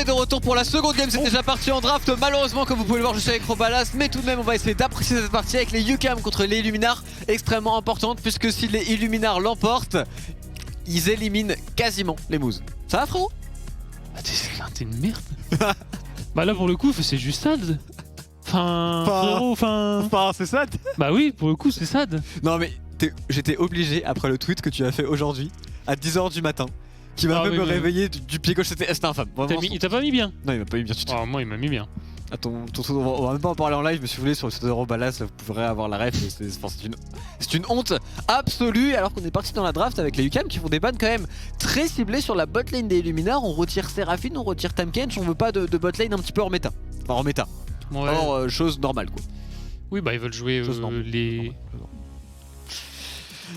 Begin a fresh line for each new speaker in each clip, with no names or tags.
est de retour pour la seconde game, c'est déjà parti en draft. Malheureusement, comme vous pouvez le voir, je suis avec Robalas, mais tout de même on va essayer d'apprécier cette partie avec les UCAM contre les Illuminars, extrêmement importante puisque si les Illuminars l'emportent, ils éliminent quasiment les Moose. Ça va frérot?
Ah, t'es une merde. Bah là pour le coup c'est juste sad. Frérot,
c'est sad.
Bah oui, pour le coup c'est sad.
Non mais j'étais obligé après le tweet que tu as fait aujourd'hui à 10 h du matin, qui m'a fait me réveiller du pied gauche, c'était infâme.
Il t'a pas mis bien?
Non, il m'a pas mis bien du tout.
Oh, moi il m'a mis bien.
Attends, on va même pas en parler en live, mais si vous voulez sur le site de Robalas, vous pourrez avoir la ref. C'est une honte absolue, alors qu'on est parti dans la draft avec les UCAM qui font des bans quand même très ciblés sur la botlane des Illuminars. On retire Seraphine, on retire Tahm Kench, on veut pas de botlane un petit peu hors méta. Enfin hors méta.
Ouais.
Alors chose normale quoi.
Oui bah ils veulent jouer les...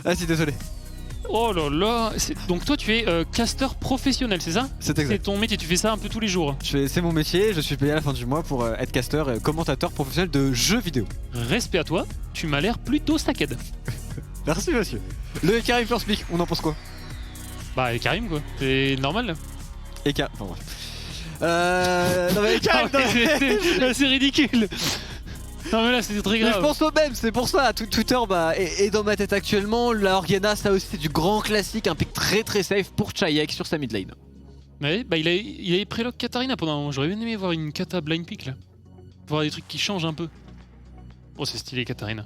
Ah si, désolé.
Oh là là. Donc toi tu es caster professionnel, c'est ça?
C'est exact.
C'est ton métier, tu fais ça un peu tous les jours?
C'est mon métier, je suis payé à la fin du mois pour être caster et commentateur professionnel de jeux vidéo.
Respect à toi, tu m'as l'air plutôt stacked.
Merci monsieur. Le Karim First Pick, on en pense quoi?
Bah et Karim quoi, c'est normal.
Et Karim, enfin bref. Non mais Karim,
c'est ridicule. Non mais là c'est très grave.
Mais je pense au même, c'est pour ça, Twitter est dans ma tête actuellement. La Oriana, ça aussi c'est du grand classique, un pick très safe pour Chayek sur sa mid lane.
Ouais, bah il avait prélock Katarina pendant un moment, j'aurais bien aimé voir une Kata blind pick là. Voir des trucs qui changent un peu. Oh c'est stylé Katarina.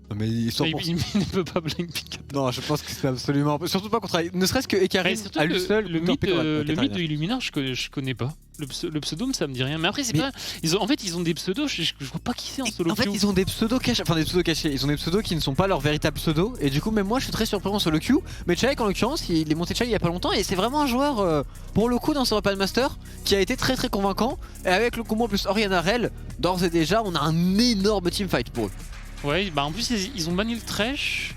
Non mais il
ne peut pas blind pick.
Non, je pense que c'est absolument... Surtout pas contre... Ne serait-ce que Ekarim à lui seul.
Le mythe de Illuminar, je connais pas. Le pseudo, ça me dit rien. Mais après, c'est pas... En fait, ils ont des pseudos, je vois pas qui c'est en solo queue.
En fait, ils ont des pseudos cachés. Enfin, des pseudos cachés. Ils ont des pseudos qui ne sont pas leur véritable pseudo. Et du coup, même moi, je suis très surpris en solo queue. Mais Chayek, en l'occurrence, il est monté Chayek il y a pas longtemps. Et c'est vraiment un joueur, pour le coup, dans ce Repas de Master, qui a été très convaincant. Et avec le combo en plus Oriana Rell, d'ores et déjà, on a un énorme teamfight pour eux. Ouais,
bah en plus, ils ont banni le Thresh.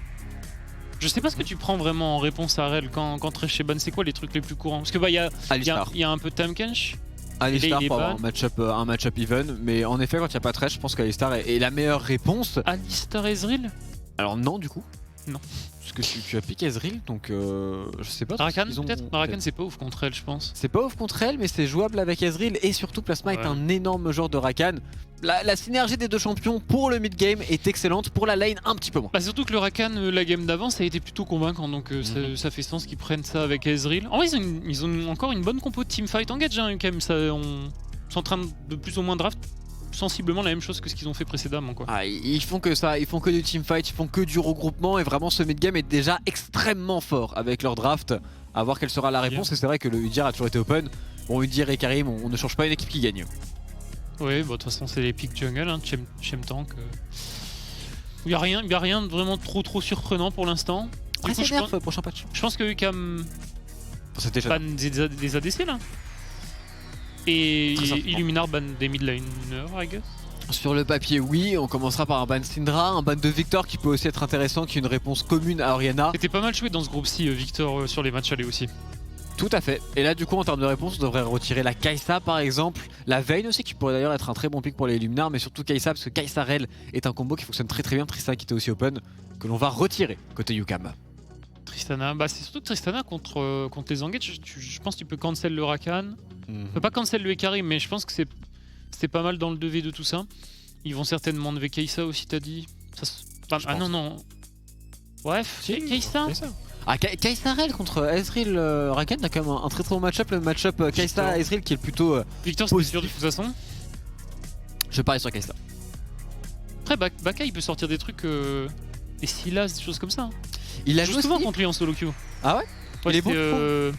Je sais pas ce que tu prends vraiment en réponse à Rell quand Thresh est ban. C'est quoi les trucs les plus courants? Parce que bah, y a un peu Tahm Kench.
Alistar pour avoir un match-up even, mais en effet quand il n'y a pas Thresh, je pense qu'Alistar est la meilleure réponse.
Alistar Ezreal?
Alors non du coup.
Non.
Parce que tu as piqué Ezreal, donc je sais pas.
Rakan peut-être? Rakan c'est pas ouf contre elle je pense.
C'est pas ouf contre elle, mais c'est jouable avec Ezreal et surtout Plasma est un énorme joueur de Rakan. La synergie des deux champions pour le mid-game est excellente, pour la lane un petit peu moins.
Bah surtout que le Rakan, la game d'avant, ça a été plutôt convaincant, donc ça fait sens qu'ils prennent ça avec Ezreal. En vrai ils ont encore une bonne compo de teamfight engage hein, quand même, ils sont en train de plus ou moins draft sensiblement la même chose que ce qu'ils ont fait précédemment quoi.
Ah, ils font que ça, ils font que du teamfight, ils font que du regroupement et vraiment ce mid-game est déjà extrêmement fort avec leur draft. À voir quelle sera la réponse et c'est vrai que le Udyr a toujours été open. Bon Udyr et Karim, on ne change pas une équipe qui gagne.
Oui, bah de toute façon c'est les pick jungle, hein, Chem Tank. Il y a rien de vraiment trop surprenant pour l'instant.
Ah c'est nerf prochain patch.
Je pense que UCAM ban des ADC là. Et Illuminar ban des mid laners, I guess.
Sur le papier oui, on commencera par un ban Syndra, un ban de Victor qui peut aussi être intéressant, qui est une réponse commune à Oriana.
C'était pas mal joué dans ce groupe-ci Victor sur les matchs allés aussi.
Tout à fait. Et là du coup en termes de réponse on devrait retirer la Kai'Sa par exemple. La Vayne aussi qui pourrait d'ailleurs être un très bon pick pour les Illuminars. Mais surtout Kai'Sa parce que Kai'Sa Rell est un combo qui fonctionne très bien. Tristana qui était aussi open que l'on va retirer côté UCAM.
Tristana, bah c'est surtout Tristana contre les engages. Je pense que tu peux cancel le Rakan. Tu peux pas cancel le Ekarim mais je pense que c'est pas mal dans le 2v de tout ça. Ils vont certainement enlever Kai'Sa aussi t'as dit ah non. Bref, si, Kai'Sa.
Ah, Kai'Sa Rell contre Ezreal Rakan, t'as quand même un très bon match-up. Le match-up Kai'Sa Ezreal qui est plutôt
Victor c'est sûr de toute façon.
Je parie sur Kai'Sa.
Après Baka il peut sortir des trucs des Silas, des choses comme ça hein.
Il a
joué souvent contre lui en solo queue.
Ah ouais, il est bon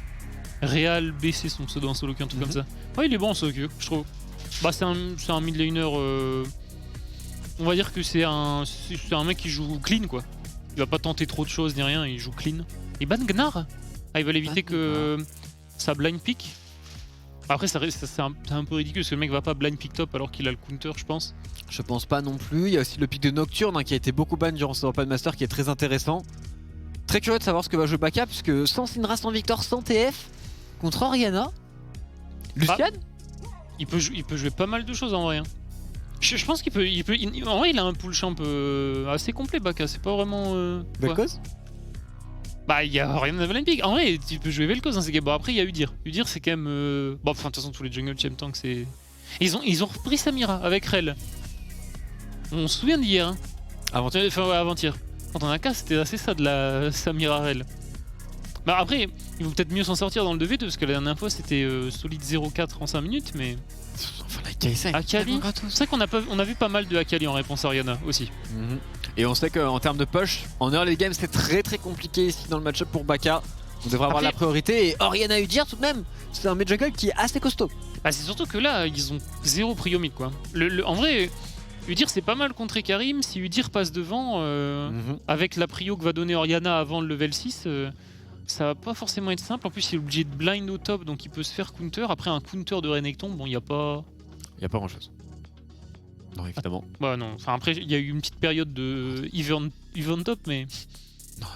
Real BC son pseudo en solo queue, un truc comme ça. Ouais il est bon en solo queue je trouve. Bah c'est un mid laner on va dire que c'est un mec qui joue clean quoi. Il va pas tenter trop de choses ni rien, il joue clean. Et ban Gnar. Ah ils veulent éviter que ça blind pick. Après c'est un peu ridicule parce que le mec va pas blind pick top alors qu'il a le counter je pense.
Je pense pas non plus, il y a aussi le pick de Nocturne hein, qui a été beaucoup ban durant ce Open Master qui est très intéressant. Très curieux de savoir ce que va jouer Baka puisque sans Syndra, sans Victor, sans TF contre Oriana. Lucian
il peut jouer pas mal de choses en vrai hein. Je pense qu'il peut, en vrai il a un pull champ assez complet Baka, c'est pas vraiment...
Belle cause.
Bah, il y a rien de Pig. En vrai, tu peux jouer Vel'Koz dans ces games. Bon, après, il y a Udyr. Udyr, c'est quand même. Bon, enfin, de toute façon, tous les jungle champ tank, c'est. Ils ont repris Samira avec Rel. On se souvient d'hier. Hein.
Avant-hier.
Enfin, ouais, avant-hier. Quand on a cas, c'était assez ça de la Samira Rel. Bah, après, il vaut peut-être mieux s'en sortir dans le 2v2 parce que la dernière fois, c'était solide 0-4 en 5 minutes, mais.
Enfin, la Kai'Sa,
Akali. C'est vrai qu'on a vu pas mal de Akali en réponse à Orianna aussi.
Et on sait qu'en termes de push, en early game, c'est très compliqué ici dans le match-up pour Baka. On devrait avoir la priorité. Et Orianna Udyr, tout de même, c'est un mid jungle qui est assez costaud.
Bah, c'est surtout que là, ils ont 0 prio mid quoi. En vrai, Udyr c'est pas mal contre Karim. Si Udyr passe devant, avec la prio que va donner Orianna avant le level 6, ça va pas forcément être simple. En plus, il est obligé de blind au top, donc il peut se faire counter. Après, un counter de Renekton, bon, il y a pas.
Il y a pas grand-chose. Non, évidemment.
Bah non. Enfin, après, il y a eu une petite période de even top, mais.
Non.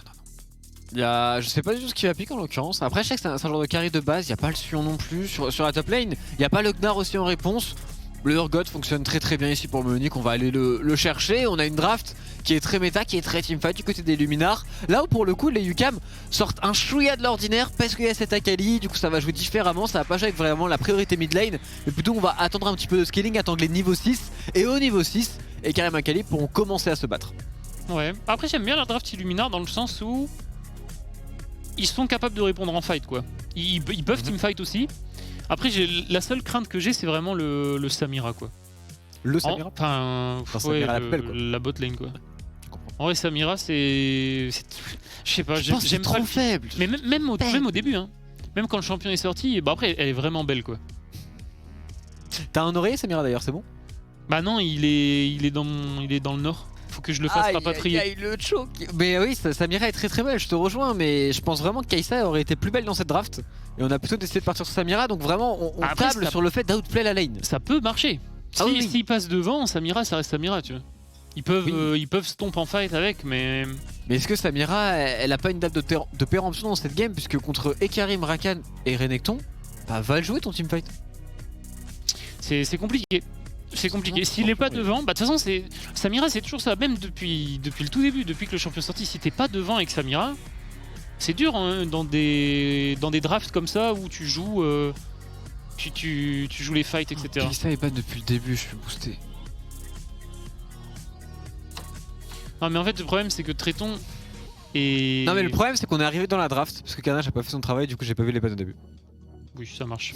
Je sais pas du tout ce qui va piquer en l'occurrence. Après, je sais que c'est un genre de carry de base. Il n'y a pas le Sion non plus sur la top lane. Il n'y a pas le Gnar aussi en réponse. Le Urgot fonctionne très bien ici pour le Munich. On va aller le chercher. On a une draft qui est très méta, qui est très teamfight du côté des Luminars. Là où pour le coup, les UCAM sortent un chouïa de l'ordinaire parce qu'il y a cette Akali. Du coup, ça va jouer différemment. Ça va pas jouer avec vraiment la priorité mid lane. Mais plutôt, on va attendre un petit peu de scaling, attendre les niveaux 6. Et au niveau 6, et Karim Akali pourront commencer à se battre. Ouais.
Après, j'aime bien la draft Illuminar dans le sens où ils sont capables de répondre en fight quoi. Ils peuvent teamfight aussi. Après, la seule crainte que j'ai, c'est vraiment le Samira quoi.
Le Samira
Samira la bot lane quoi. En vrai, Samira, c'est. Je sais pas, j'aime pas.
Trop faible.
Mais même au début, hein. Même quand le champion est sorti, bah après, elle est vraiment belle quoi.
T'as un oreiller, Samira d'ailleurs, c'est bon?
Bah non, il est dans le nord. Faut que je le fasse rapatrier.
Le choke. Mais oui, Samira est très belle, je te rejoins, mais je pense vraiment que Kai'Sa aurait été plus belle dans cette draft. Et on a plutôt décidé de partir sur Samira, donc vraiment on table sur le fait d'outplay la lane.
Ça peut marcher. S'ils passent devant, Samira, ça reste Samira, tu vois. Ils peuvent stomp en fight avec, mais.
Mais est-ce que Samira, elle a pas une date de péremption dans cette game, puisque contre Ekarim, Rakan et Renekton, bah va le jouer ton teamfight.
C'est compliqué. C'est compliqué. S'il est pas devant, bah de toute façon, Samira, c'est toujours ça. Même depuis le tout début, depuis que le champion est sorti, si t'es pas devant avec Samira, c'est dur hein, dans des drafts comme ça où tu joues, tu joues les fights, etc.
Ça est pas depuis le début, je suis boosté.
Non mais en fait le problème c'est que Tréton est.
Non mais le problème c'est qu'on est arrivé dans la draft parce que Carnage a pas fait son travail, du coup j'ai pas vu les pannes au début.
Oui, ça marche.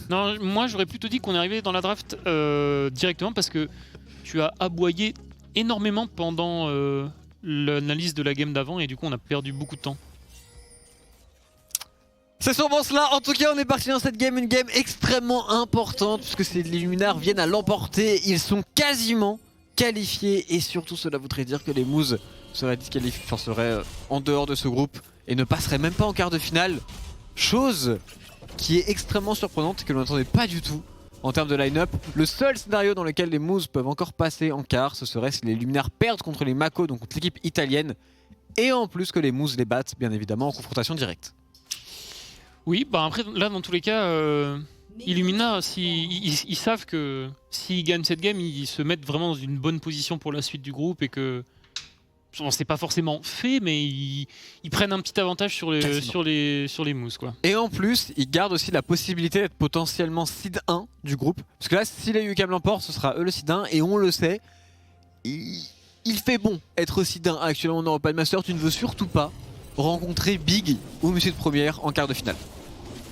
Non, moi j'aurais plutôt dit qu'on est arrivé dans la draft directement parce que tu as aboyé énormément pendant l'analyse de la game d'avant et du coup on a perdu beaucoup de temps.
C'est sûrement cela, en tout cas on est parti dans cette game, une game extrêmement importante puisque les Luminars viennent à l'emporter, ils sont quasiment qualifiés et surtout cela voudrait dire que les Moose seraient disqualifiés, enfin seraient en dehors de ce groupe et ne passeraient même pas en quart de finale, chose qui est extrêmement surprenante et que l'on n'attendait pas du tout en termes de line-up. Le seul scénario dans lequel les Moose peuvent encore passer en quart, ce serait si les Luminars perdent contre les Mako, donc contre l'équipe italienne, et en plus que les Moose les battent bien évidemment en confrontation directe.
Oui, bah après là dans tous les cas, Illumina, ils savent que s'ils gagnent cette game, ils se mettent vraiment dans une bonne position pour la suite du groupe et que c'est pas forcément fait, mais ils prennent un petit avantage sur les Moose quoi. Et en plus, ils gardent aussi la possibilité d'être potentiellement seed 1 du groupe, parce que là, si les UCAM l'emportent, ce sera eux le seed 1 et on le sait. Il fait bon être seed 1 actuellement en European Master. Tu ne veux surtout pas rencontrer Big ou Monsieur de Première en quart de finale.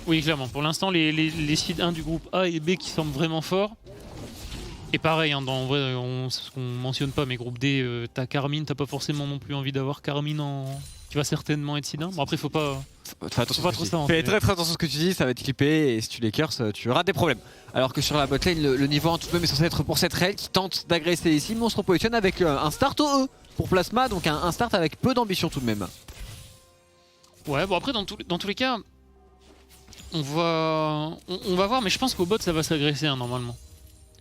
Oui, clairement. Pour l'instant, les seed 1 du groupe A et B qui semblent vraiment forts. Et pareil, hein, en vrai, ce qu'on mentionne pas, mais groupe D, t'as Carmine, t'as pas forcément non plus envie d'avoir Carmine qui va certainement être seed 1. Bon, après, faut pas. Fais attention, fais très attention à ce que tu dis, ça va être clippé et si tu les curses, tu auras des problèmes. Alors que sur la botlane, le niveau 1 tout de même est censé être pour cette rail qui tente d'agresser ici, mais on se repositionne avec un start au E pour Plasma, donc un start avec peu d'ambition tout de même. Ouais, bon après, dans tous les cas, on va voir, mais je pense qu'au bot, ça va s'agresser hein, normalement.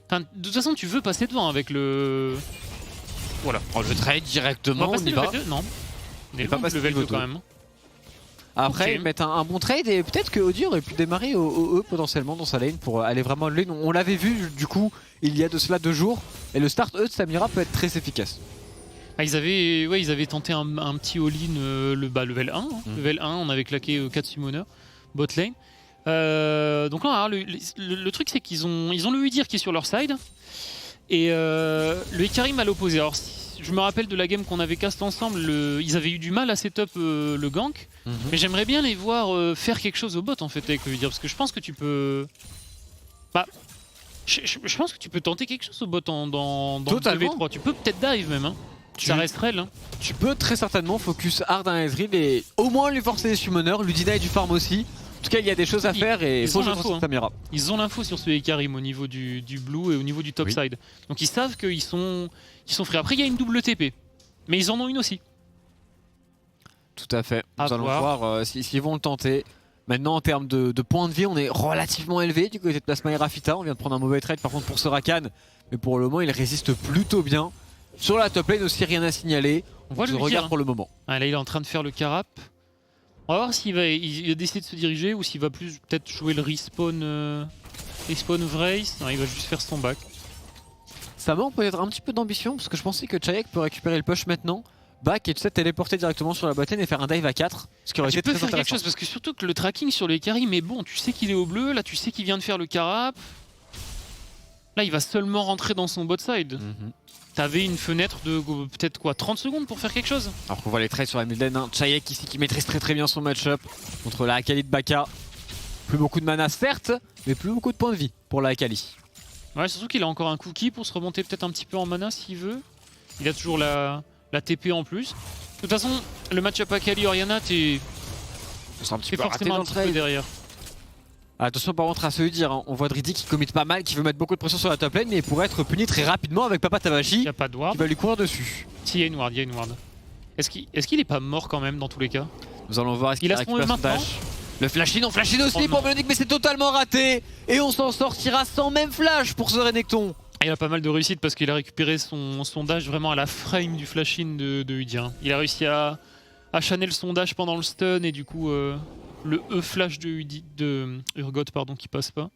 Enfin, de toute façon, tu veux passer devant avec le. Voilà. On le trade directement, on y va. Non, on est pas passé level 2 quand même. Après, ils mettent un bon trade et peut-être que Audi aurait pu démarrer au E potentiellement dans sa lane pour aller vraiment lane. On l'avait vu du coup il y a de cela 2 jours et le start E de Samira peut être très efficace. Ah, ils avaient tenté un petit all-in level 1. Level 1, on avait claqué 4 summoners, bot lane. Donc là, le truc c'est qu'ils ont le Udyr qui est sur leur side. Et le Hecarim à l'opposé. Alors je me rappelle de la game qu'on avait cast ensemble, ils avaient eu du mal à setup le gank. Mais j'aimerais bien les voir faire quelque chose au bot en fait avec le Udyr. Parce que je pense que tu peux... Bah... Je pense que tu peux tenter quelque chose au bot dans le V3. Tu peux peut-être dive même. Hein. Ça reste rel. Hein.
Tu peux très certainement focus hard un Ezreal et au moins lui forcer les summoners, lui deny du farm aussi. En tout cas, il y a des choses à faire et il faut jouer sur Samira.
Ils ont l'info sur ce Hecarim au niveau du blue et au niveau du top side. Donc ils savent qu'ils sont frais. Après, il y a une double TP. Mais ils en ont une aussi.
Tout à fait. Nous allons voir s'ils vont le tenter. Maintenant, en termes de points de vie, on est relativement élevé du côté de Plasma et Rafita. On vient de prendre un mauvais trade par contre pour ce Rakan. Mais pour le moment, il résiste plutôt bien. Sur la top lane aussi, rien à signaler.
On voit le
regarde pour le moment.
Ah, là, il est en train de faire le carap. On va voir s'il va décider de se diriger ou s'il va plus peut-être jouer le respawn Vrace. Non, il va juste faire son back.
Ça manque peut-être un petit peu d'ambition parce que je pensais que Chayek peut récupérer le push maintenant. Back et tu sais téléporter directement sur la botlane et faire un dive à 4. Ce qui aurait été très intéressant. Tu peux faire quelque chose
parce que surtout que le tracking sur les Hecarim est bon. Tu sais qu'il est au bleu, là tu sais qu'il vient de faire le carap. Là il va seulement rentrer dans son bot side. T'avais une fenêtre de peut-être quoi 30 secondes pour faire quelque chose.
Alors qu'on voit les trades sur la mid lane, hein. Chayek ici qui maîtrise très bien son match-up contre la Akali de Baka. Plus beaucoup de mana certes, mais plus beaucoup de points de vie pour la Akali.
Ouais, surtout qu'il a encore un cookie pour se remonter peut-être un petit peu en mana s'il veut. Il a toujours la TP en plus. De toute façon, le match-up Akali-Orianna, t'es forcément un petit peu derrière.
Attention par contre à se dire, hein. On voit Dridi qui commit pas mal, qui veut mettre beaucoup de pression sur la top lane, mais il pourrait être puni très rapidement avec Papa Tabashi.
Y a pas de ward.
Qui va lui courir dessus.
Si, il y a une ward, Est-ce qu'il est pas mort quand même dans tous les cas?
Nous allons voir, est-ce qu'il récupère son dash. Le flash in, on flash in aussi pour Melonic, mais c'est totalement raté. Et on s'en sortira sans même flash pour ce Renekton.
Il a pas mal de réussite parce qu'il a récupéré son dash vraiment à la frame du flash in de Udyr. Il a réussi à channel son dash pendant le stun et du coup le E-flash de Urgot qui passe pas.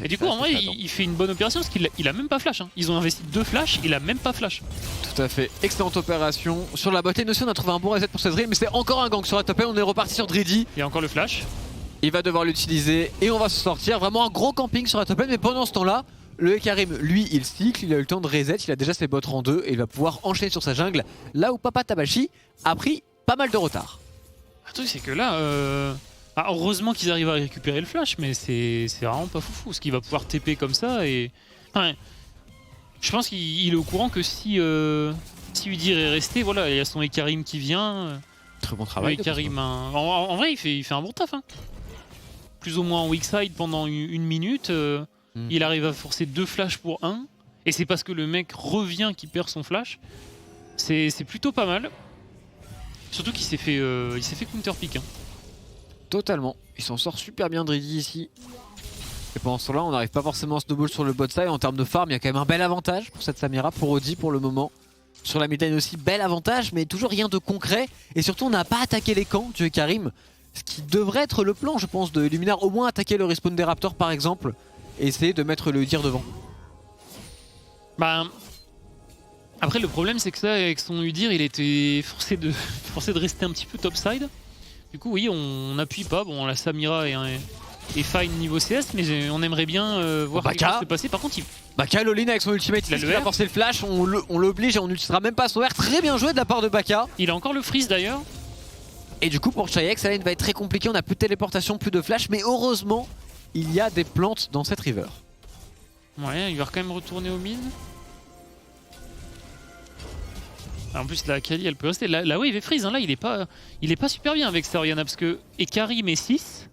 Et du coup en vrai il fait une bonne opération parce qu'il a même pas flash. Hein. Ils ont investi 2 flashs, il a même pas flash.
Tout à fait, excellente opération. Sur la botlane aussi on a trouvé un bon reset pour Cedric, mais c'est encore un gank sur la top lane, on est reparti sur Dridi.
Il y a encore le flash.
Il va devoir l'utiliser et on va se sortir. Vraiment un gros camping sur la top lane, mais pendant ce temps là, le Hecarim, lui, il cycle, il a eu le temps de reset, il a déjà ses bots rang 2 et il va pouvoir enchaîner sur sa jungle. Là où Papa Tabashi a pris pas mal de retard.
Le truc c'est que là, heureusement qu'ils arrivent à récupérer le flash, mais c'est vraiment pas foufou, parce qu'il va pouvoir TP comme ça et... Enfin, je pense qu'il est au courant que si Udyr est resté, voilà, il y a son Hecarim qui vient.
Très bon travail.
Hecarim, en vrai, il fait un bon taf. Hein. Plus ou moins en weak side pendant une minute. Il arrive à forcer 2 flashs pour 1. Et c'est parce que le mec revient qu'il perd son flash. C'est plutôt pas mal. Surtout qu'il s'est fait counter pick. Hein.
Totalement. Il s'en sort super bien Dridi ici. Et pendant ce temps-là, on n'arrive pas forcément à snowball sur le bot side. En termes de farm, il y a quand même un bel avantage pour cette Samira, pour Odi pour le moment. Sur la mid lane aussi, bel avantage, mais toujours rien de concret. Et surtout, on n'a pas attaqué les camps du Hecarim. Ce qui devrait être le plan, je pense, de Luminar. Au moins attaquer le respawn des Raptors par exemple. Et essayer de mettre le Udyr devant.
Bah... Après le problème c'est que ça avec son Udyr il était forcé de rester un petit peu topside. Du coup oui on n'appuie pas, bon la Samira est fine niveau CS mais on aimerait bien voir ce qui va se passer. Par contre
Baka all-in avec son ultimate, il a forcé le flash, on l'oblige et on n'utilisera même pas son R. Très bien joué de la part de Baka.
Il a encore le freeze d'ailleurs.
Et du coup pour Chayek, sa lane va être très compliquée, on a plus de téléportation, plus de flash, mais heureusement il y a des plantes dans cette river.
Ouais, il va quand même retourner au mid. En plus la Akali elle peut rester. La wave est freeze, hein. Là il est pas super bien avec sa Orianna parce que Hecarim est 6.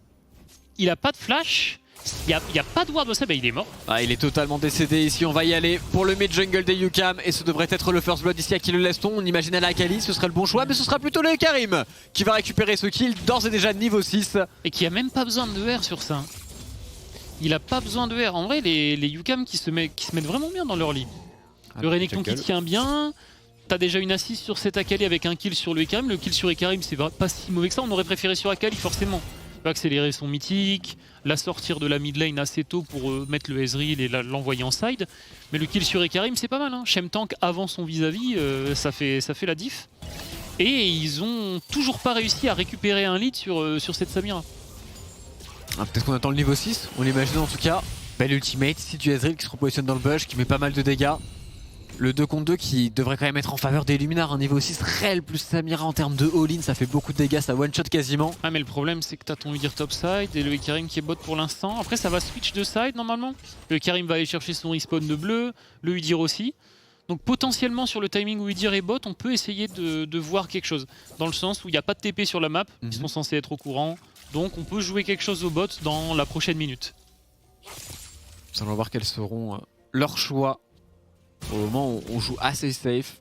Il a pas de flash. Il y a pas de ward de ça, bah il est mort.
Ah, il est totalement décédé ici, on va y aller pour le mid jungle des Yukam et ce devrait être le first blood ici à qui le laisse-t-on. On imagine à la Akali, ce serait le bon choix, mais ce sera plutôt le Hecarim qui va récupérer ce kill d'ores et déjà de niveau 6.
Et qui a même pas besoin de R sur ça. Il a pas besoin de R. En vrai les Yukam qui se mettent vraiment bien dans leur lit. Le Renekton qui tient bien. T'as déjà une assise sur cette Akali avec un kill sur le Hecarim. Le kill sur Hecarim c'est pas si mauvais que ça. On aurait préféré sur Akali forcément. Il va accélérer son mythique, la sortir de la mid lane assez tôt pour mettre le Ezreal et l'envoyer en side. Mais le kill sur Ekarim, c'est pas mal. Hein. Shem Tank avant son vis-à-vis, ça fait la diff. Et ils ont toujours pas réussi à récupérer un lead sur cette Samira.
Ah, peut-être qu'on attend le niveau 6, on l'imagine en tout cas. Belle ultimate ici du Ezreal qui se repositionne dans le bush, qui met pas mal de dégâts. Le 2 contre 2 qui devrait quand même être en faveur des Luminars. Un niveau 6 Rel plus Samira en termes de all-in, ça fait beaucoup de dégâts, ça one-shot quasiment.
Ah mais le problème c'est que t'as ton Udyr top side et le Ekarim qui est bot pour l'instant. Après ça va switch de side normalement. Le Ekarim va aller chercher son respawn de bleu, le Udyr aussi. Donc potentiellement sur le timing où Udyr est bot, on peut essayer de voir quelque chose. Dans le sens où il n'y a pas de TP sur la map, ils sont censés être au courant. Donc on peut jouer quelque chose au bot dans la prochaine minute.
On va voir quels seront leurs choix. Au moment où on joue assez safe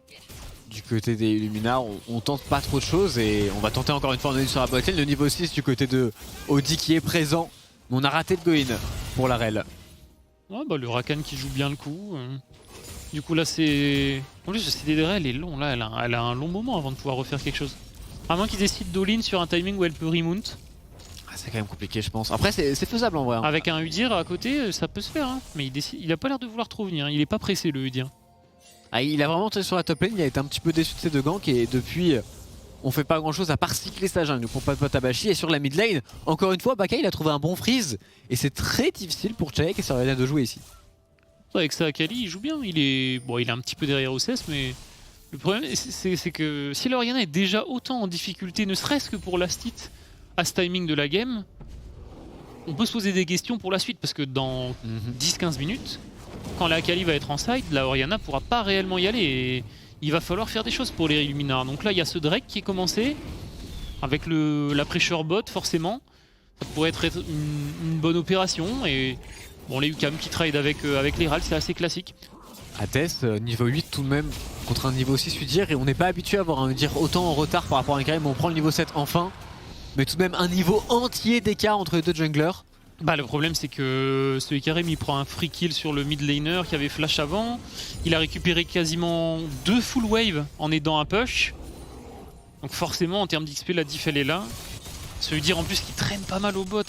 du côté des Luminars, on tente pas trop de choses et on va tenter encore une fois, on est sur la botlane, le niveau 6 du côté de Audi qui est présent. Mais on a raté le go-in pour la Rel.
Ouais bah le Rakan qui joue bien le coup. Du coup là c'est... En plus le CD de Rel est long, là elle a un long moment avant de pouvoir refaire quelque chose. À moins qu'ils décident d'all-in sur un timing où elle peut remount.
C'est quand même compliqué je pense. Après c'est faisable en vrai. Hein.
Avec un Udyr à côté, ça peut se faire. Hein. Mais il a pas l'air de vouloir trop venir. Il est pas pressé le Udyr.
Ah, il a vraiment été sur la top lane, il a été un petit peu déçu de ses deux ganks et depuis on fait pas grand chose à part cycler sa jungle pour pas de Potabashi. Et sur la mid lane, encore une fois Baka il a trouvé un bon freeze et c'est très difficile pour Chayek et Soraya de jouer ici.
Avec ça Akali il joue bien, il est un petit peu derrière OCS mais le problème c'est que si l'Oriana est déjà autant en difficulté, ne serait-ce que pour last hit à ce timing de la game, on peut se poser des questions pour la suite parce que dans 10-15 minutes, quand la Akali va être en side, la Oriana pourra pas réellement y aller et il va falloir faire des choses pour les Luminars. Donc là il y a ce Drake qui est commencé avec la pressure bot forcément, ça pourrait être une bonne opération et bon les UCAM qui trade avec les Rals c'est assez classique.
Hades, niveau 8 tout de même contre un niveau 6 Udyr et on n'est pas habitué à avoir un Udyr autant en retard par rapport à un Ekarim, on prend le niveau 7 enfin. Mais tout de même un niveau entier d'écart entre les deux junglers.
Bah le problème c'est que ce Ekarim il prend un free kill sur le mid laner qui avait flash avant. Il a récupéré quasiment 2 full wave en aidant un push. Donc forcément en termes d'XP la diff elle est là. Ce Udyr en plus qui traîne pas mal au bot.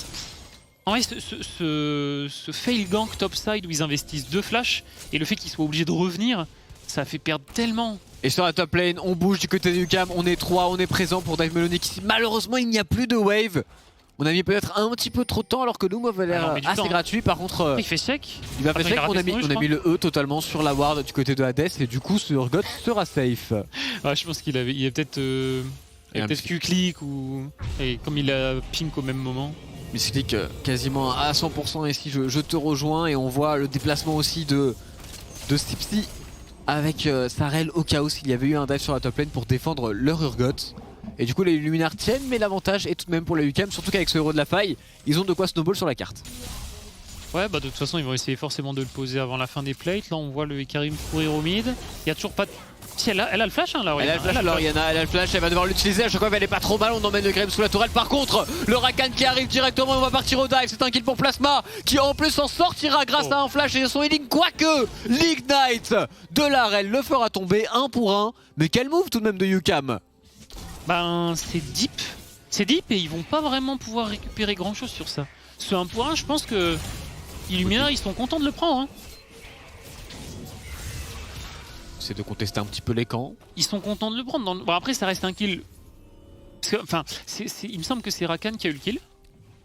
En vrai ce fail gank topside où ils investissent 2 flashs et le fait qu'ils soient obligés de revenir, ça fait perdre tellement.
Et sur la top lane, on bouge du côté du UCAM, on est 3, on est présent pour Dive Melonic ici. Malheureusement, il n'y a plus de wave. On a mis peut-être un petit peu trop de temps alors que nous, avait l'air assez gratuit. Par contre,
il fait sec.
Il va faire sec, on a mis le E totalement sur la ward du côté de Hades et du coup, ce Urgot sera safe.
Ouais, je pense qu'il avait peut-être Q-click ou... Et comme il a pink au même moment.
Misclick quasiment à 100% ici, je te rejoins et on voit le déplacement aussi de Stipsy. Avec Sarel au cas où s'il y avait eu un dive sur la top lane pour défendre leur Urgot. Et du coup les Luminars tiennent mais l'avantage est tout de même pour les UCAM, surtout qu'avec ce héros de la faille, ils ont de quoi snowball sur la carte.
Ouais bah de toute façon ils vont essayer forcément de le poser avant la fin des plates. Là on voit le Ekarim courir au mid. Il y a toujours pas de... Si elle a le flash hein, là,
elle a le flash, Oriana, elle a le flash, elle va devoir l'utiliser, à chaque fois elle est pas trop mal, on emmène le Graham sous la tourelle. Par contre, le Rakan qui arrive directement, on va partir au dive, c'est un kill pour Plasma, qui en plus s'en sortira grâce à un flash et son healing, quoique l'Ignite de la Rel le fera tomber 1 pour 1, mais quel move tout de même de UCAM.
Ben c'est deep et ils vont pas vraiment pouvoir récupérer grand chose sur ça. Ce 1 pour 1 je pense que Illumina ils sont contents de le prendre hein.
C'est de contester un petit peu les camps.
Ils sont contents de le prendre. Bon après ça reste un kill. Parce que, enfin, il me semble que c'est Rakan qui a eu le kill.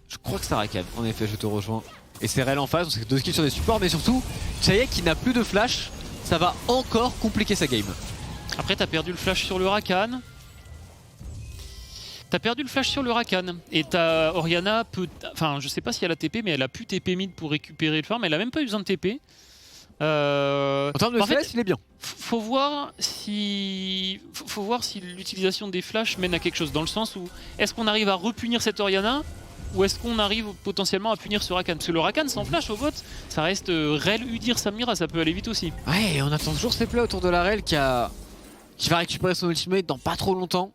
Je crois que c'est Rakan, en effet je te rejoins. Et c'est Rel en face, donc c'est 2 kills sur des supports, mais surtout, Chayek qui n'a plus de flash, ça va encore compliquer sa game.
Après t'as perdu le flash sur le Rakan. Et ta Oriana peut... Enfin je sais pas si elle a TP mais elle a pu TP mid pour récupérer le farm, elle a même pas eu besoin de TP.
En termes de CS, il est bien.
Faut voir si l'utilisation des flashs mène à quelque chose, dans le sens où est-ce qu'on arrive à repunir cette Oriana ou est-ce qu'on arrive potentiellement à punir ce Rakan. Parce que le Rakan sans flash au bot, ça reste Rel, Udyr, Samira, ça peut aller vite aussi.
Ouais, et on attend toujours ces plays autour de la Rel qui va récupérer son ultimate dans pas trop longtemps,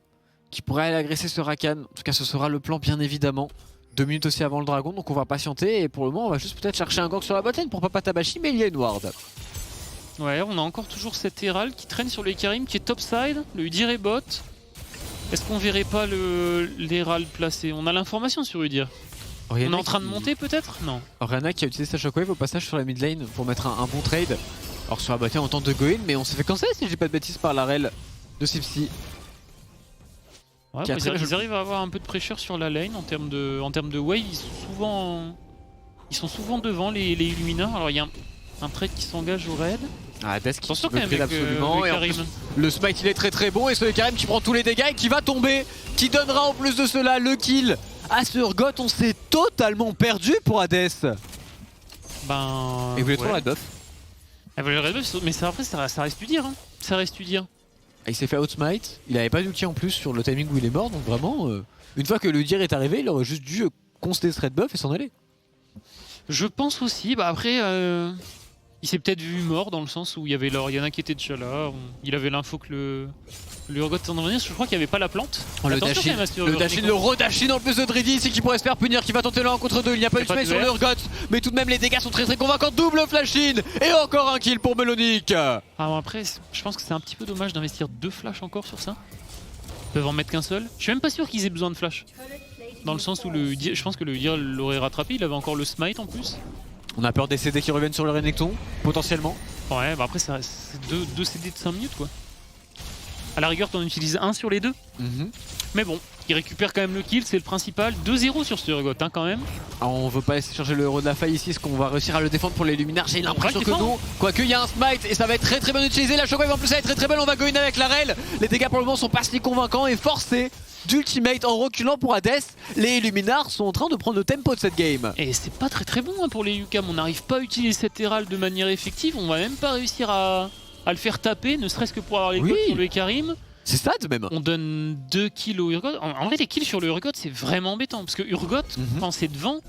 qui pourrait aller agresser ce Rakan. En tout cas ce sera le plan bien évidemment. 2 minutes aussi avant le dragon, donc on va patienter et pour le moment on va juste peut-être chercher un gank sur la botlane pour pas Tabashi, mais il y a une ward.
Ouais, on a encore toujours cet Herald qui traîne sur le Ekarim qui est topside, le Udyr est bot. Est-ce qu'on verrait pas l'Herald placé? On a l'information sur Udyr. On est en train de monter peut-être? Non.
Orianna qui a utilisé sa shockwave au passage sur la mid lane pour mettre un bon trade. Alors sur la bataille on tente de go in, mais on s'est fait cancer si je dis pas de bêtises par la rel de Sipsi.
Ouais, ils arrivent à avoir un peu de pressure sur la lane en termes de wave. Ils sont souvent devant les Illumineurs. Alors il y a un trade qui s'engage au raid.
Ah, Desk qui
Attention quand même
absolument. Et en plus, le smite il est très bon et ce Karim qui prend tous les dégâts et qui va tomber, qui donnera en plus de cela le kill à ce Urgot. On s'est totalement perdu pour Hades.
Ben.
Et vous voulez trop le red buff?
Elle voulait le red buff, mais après ça reste Udyr. Hein. Ça reste Udyr.
Il s'est fait outsmite, il avait pas d'ulti en plus sur le timing où il est mort, donc vraiment, une fois que le Udyr est arrivé, il aurait juste dû conster ce red buff et s'en aller.
Je pense aussi, bah après, il s'est peut-être vu mort dans le sens où il y avait l'Orianna qui était déjà là, il avait l'info que le Urgot s'en revenir, je crois qu'il n'y avait pas la plante.
Oh, le dashin, le redashin en plus de Dreddy ici qui pourrait se faire punir, qui va tenter le 1 contre 2, il n'y a pas eu de smite sur le Urgot, mais tout de même les dégâts sont très convaincants, double flash in, et encore un kill pour Melonic.
Ah bon, après, je pense que c'est un petit peu dommage d'investir 2 flashs encore sur ça. Ils peuvent en mettre qu'un seul. Je suis même pas sûr qu'ils aient besoin de flash. Dans le sens où je pense que le Udyr l'aurait rattrapé, il avait encore le smite en plus.
On a peur des CD qui reviennent sur le Renekton, potentiellement.
Ouais, bah après c'est 2 CD de 5 minutes quoi. À la rigueur t'en utilises un sur les deux. Mais bon, il récupère quand même le kill, c'est le principal. 2-0 sur ce Urgot hein, quand même.
Alors, on veut pas laisser changer le héros de la faille ici, est-ce qu'on va réussir à le défendre pour les Luminaires? J'ai l'impression que non. Quoique il y a un smite et ça va être très bien utilisé. La shockwave en plus elle est très belle, on va go in avec la rel. Les dégâts pour le moment sont pas si convaincants et forcés d'ultimate en reculant pour Hades. Les Illuminars sont en train de prendre le tempo de cette game.
Et c'est pas très bon hein, pour les UCAM, on n'arrive pas à utiliser cet Herald de manière effective, on va même pas réussir à le faire taper, ne serait-ce que pour avoir les codes sur le Karim.
C'est sad même.
On donne 2 kills au Urgot. En vrai les kills sur le Urgot c'est vraiment embêtant, parce que Urgot quand c'est devant,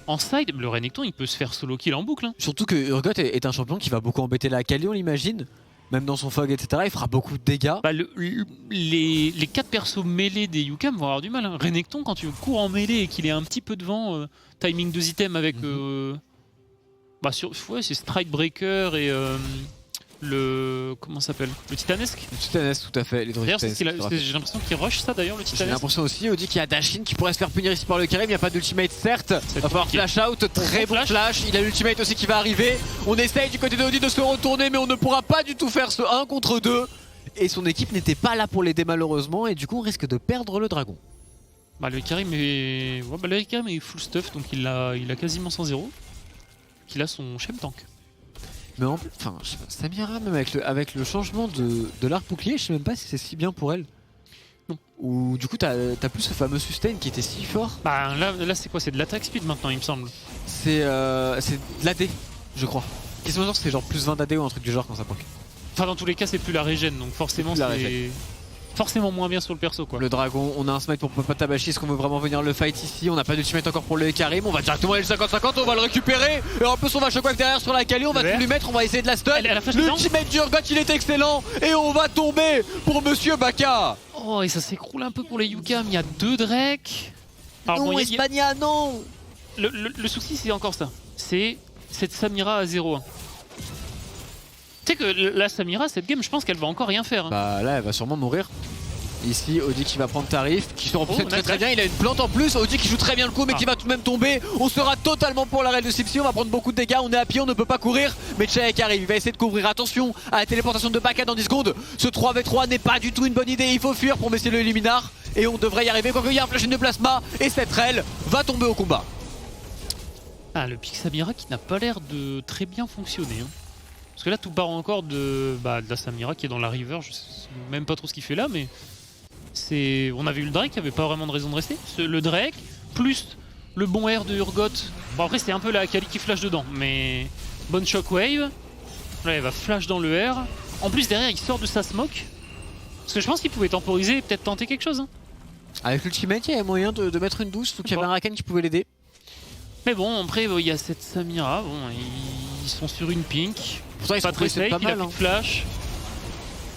en side, le Renekton il peut se faire solo kill en boucle. Hein.
Surtout que Urgot est un champion qui va beaucoup embêter la Kali on l'imagine. Même dans son fog, etc., il fera beaucoup de dégâts.
Bah, les 4 persos mêlés des UCAM vont avoir du mal. Hein. Renekton, quand tu cours en mêlée et qu'il est un petit peu devant, timing 2 items avec. Ouais, c'est Stridebreaker et le. Comment ça s'appelle? Le Titanesque?
Le Titanesque, tout à fait.
D'ailleurs, j'ai l'impression qu'il rush ça d'ailleurs, le Titanesque.
J'ai l'impression aussi, Audi, qu'il y a Dashin qui pourrait se faire punir ici par le Karim. Il n'y a pas d'ultimate, certes. Il va falloir flash out. Très bon flash. Il a l'ultimate aussi qui va arriver. On essaye du côté de Audi de se retourner, mais on ne pourra pas du tout faire ce 1 contre 2. Et son équipe n'était pas là pour l'aider malheureusement. Et du coup, on risque de perdre le dragon.
Bah, le Karim est. Ouais, bah, le Karim est full stuff, donc il a quasiment 100-0. Il a son Shem Tank.
Mais en plus, enfin, Samira, même avec le changement de l'arc bouclier, je sais même pas si c'est si bien pour elle. Non. Ou du coup, t'as plus ce fameux sustain qui était si fort.
Bah là c'est quoi? C'est de l'attaque speed maintenant, il me semble.
C'est de l'AD, je crois. Qu'est-ce que c'est genre plus 20 d'AD ou un truc du genre quand ça proc.
Enfin, dans tous les cas, c'est plus la régène, donc forcément, c'est forcément moins bien sur le perso quoi.
Le dragon, on a un smite pour Papa Tabashi, est-ce qu'on veut vraiment venir le fight ici? On n'a pas d'ultimate encore pour le Karim, on va directement aller le 50-50, on va le récupérer. Et en plus on va shockwave derrière sur la Kali, on va tout lui mettre, on va essayer de la stun. L'ultimate du Urgot il est excellent et on va tomber pour Monsieur Baka.
Oh et ça s'écroule un peu pour les UCAM, il y a 2 Drake.
Alors, non, Espagna, non.
Le souci c'est encore ça, c'est cette Samira à 0-1. Tu sais que la Samira, cette game, je pense qu'elle va encore rien faire. Hein.
Bah là, elle va sûrement mourir. Ici, Audi qui va prendre Tarif, qui se repousse très bien. Il a une plante en plus. Audi qui joue très bien le coup, mais qui va tout de même tomber. On sera totalement pour l'arrêt de Sipsi. On va prendre beaucoup de dégâts. On est à pied, on ne peut pas courir. Mais Tchaek arrive. Il va essayer de couvrir. Attention à la téléportation de Baka dans 10 secondes. Ce 3v3 n'est pas du tout une bonne idée. Il faut fuir pour Messi le Illuminar. Et on devrait y arriver. Quoique il y a un flash de plasma. Et cette rel va tomber au combat.
Ah, le pick Samira qui n'a pas l'air de très bien fonctionner. Hein. Parce que là, tout part encore de la Samira qui est dans la river. Je sais même pas trop ce qu'il fait là, mais on avait eu le Drake qui avait pas vraiment de raison de rester. Le Drake, plus le bon air de Urgot. Bon, après, c'est un peu la Kali qui flash dedans, mais bonne shockwave. Là, elle va flash dans le air. En plus, derrière, il sort de sa smoke. Parce que je pense qu'il pouvait temporiser et peut-être tenter quelque chose. Hein.
Avec l'ultimate, il y a moyen de mettre une douce, donc il y avait un Rakan qui pouvait l'aider.
Mais bon, après, il y a cette Samira. Bon, ils sont sur une pink.
Pourtant, ils sont très safe,
il a plus de flash.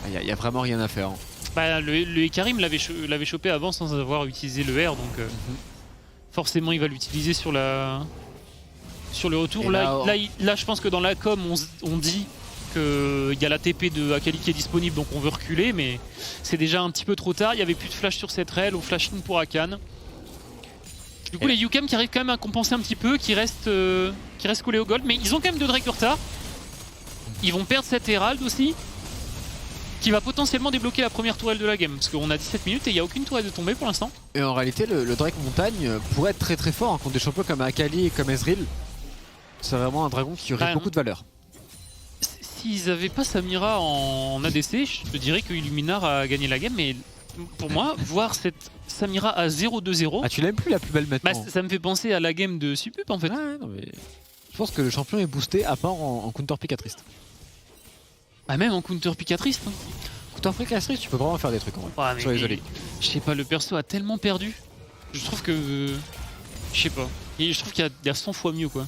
Il y a vraiment rien à faire. Hein.
Bah, le Karim l'avait chopé avant sans avoir utilisé le R, donc forcément il va l'utiliser sur le retour. Là, je pense que dans la com, on dit qu'il y a la TP de Akali qui est disponible, donc on veut reculer, mais c'est déjà un petit peu trop tard. Il n'y avait plus de flash sur cette rail, on flash in pour Akan. Du coup, les UCAM qui arrivent quand même à compenser un petit peu, qui restent collés au gold, mais ils ont quand même 2 Drake de retard. Ils vont perdre cette Herald aussi, qui va potentiellement débloquer la première tourelle de la game, parce qu'on a 17 minutes et il n'y a aucune tourelle de tombée pour l'instant.
Et en réalité, le Drake montagne pourrait être très très fort contre des champions comme Akali et comme Ezreal. C'est vraiment un dragon qui aurait beaucoup de valeur.
S'ils n'avaient pas Samira en ADC, je te dirais que Illuminar a gagné la game, mais pour moi, voir cette Samira à 0-2-0...
Ah, tu l'aimes plus la plus belle maintenant?
Bah, ça me fait penser à la game de Supup en fait.
Ouais, non, mais je pense que le champion est boosté à part en counter picatriste.
Ah, même en counter picatriste hein.
Counter picatriste, tu peux vraiment faire des trucs en vrai.
Ouais,
Sois désolé.
Je sais pas, le perso a tellement perdu. Je trouve que... je sais pas. Et je trouve qu'il y a 100 fois mieux quoi.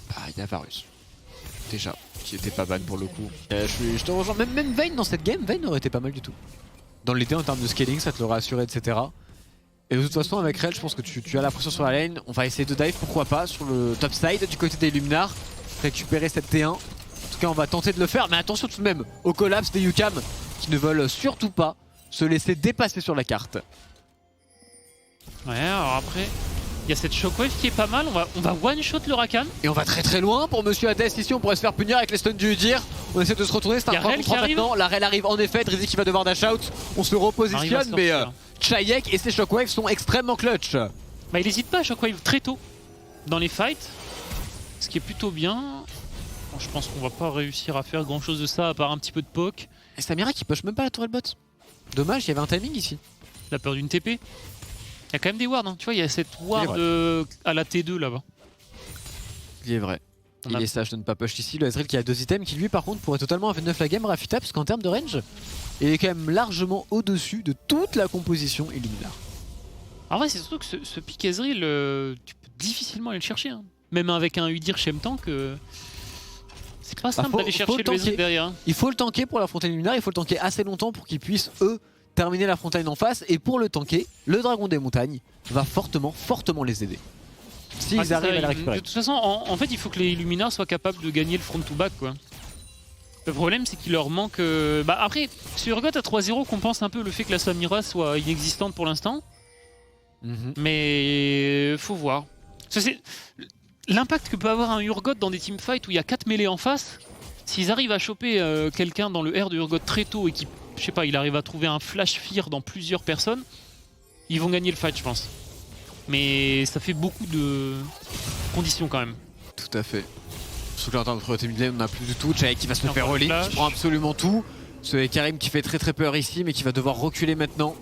Bah, il y a Varus. Déjà, qui était pas ban pour le coup. Je te rejoins. Même Vayne dans cette game, Vayne aurait été pas mal du tout. Dans l'idée en termes de scaling, ça te l'aurait assuré, etc. Et de toute façon, avec Rel, je pense que tu as la pression sur la lane. On va essayer de dive, pourquoi pas, sur le top side du côté des Luminar. Récupérer cette T1. En tout cas, on va tenter de le faire. Mais attention tout de même au collapse des UCAM qui ne veulent surtout pas se laisser dépasser sur la carte.
Ouais, alors après, il y a cette shockwave qui est pas mal. On va one-shot le Rakan.
Et on va très très loin pour Monsieur Hades ici. On pourrait se faire punir avec les stuns du Udyr. On essaie de se retourner. C'est un 3 contre 3 maintenant. La Rel arrive en effet. Drizzy qui va devoir dash out. On se repositionne, mais Chayek et ses shockwaves sont extrêmement clutch.
Bah, il hésite pas à shockwave très tôt dans les fights, ce qui est plutôt bien. Bon, je pense qu'on va pas réussir à faire grand chose de ça à part un petit peu de poke.
Et Samira qui push même pas la tourelle bot. Dommage, il y avait un timing ici.
La peur d'une TP. Il y a quand même des wards, hein. Tu vois, il y a cette ward à la T2 là-bas.
Il est vrai. Il est sage de ne pas push ici. Le Ezreal qui a 2 items qui lui par contre pourrait totalement avoir 9 la game Rafita, parce qu'en termes de range, il est quand même largement au-dessus de toute la composition Illuminar.
En vrai, c'est surtout que ce pick Ezreal, tu peux difficilement aller le chercher. Hein. Même avec un Udyr Shem Tank, c'est pas simple d'aller chercher le Ezreal derrière. Hein.
Il faut le tanker pour la frontline Illuminar, il faut le tanker assez longtemps pour qu'ils puissent, eux, terminer la frontline en face. Et pour le tanker, le dragon des montagnes va fortement les aider. S'ils arrivent à la récupérer.
De toute façon, en fait, il faut que les Illuminars soient capables de gagner le front to back, quoi. Le problème, c'est qu'il leur manque... Bah après, sur Urgot à 3-0 compense un peu le fait que la Samira soit inexistante pour l'instant. Mais faut voir. L'impact que peut avoir un Urgot dans des teamfights où il y a 4 mêlées en face, s'ils arrivent à choper quelqu'un dans le R de Urgot très tôt et qui, je sais pas, il arrive à trouver un flash fear dans plusieurs personnes, ils vont gagner le fight, je pense. Mais ça fait beaucoup de conditions quand même.
Tout à fait. Surtout qu'en termes de priorité mid lane, on n'a plus du tout. Chayek qui va se faire relais, qui prend absolument tout. Ce Karim qui fait très peur ici, mais qui va devoir reculer maintenant.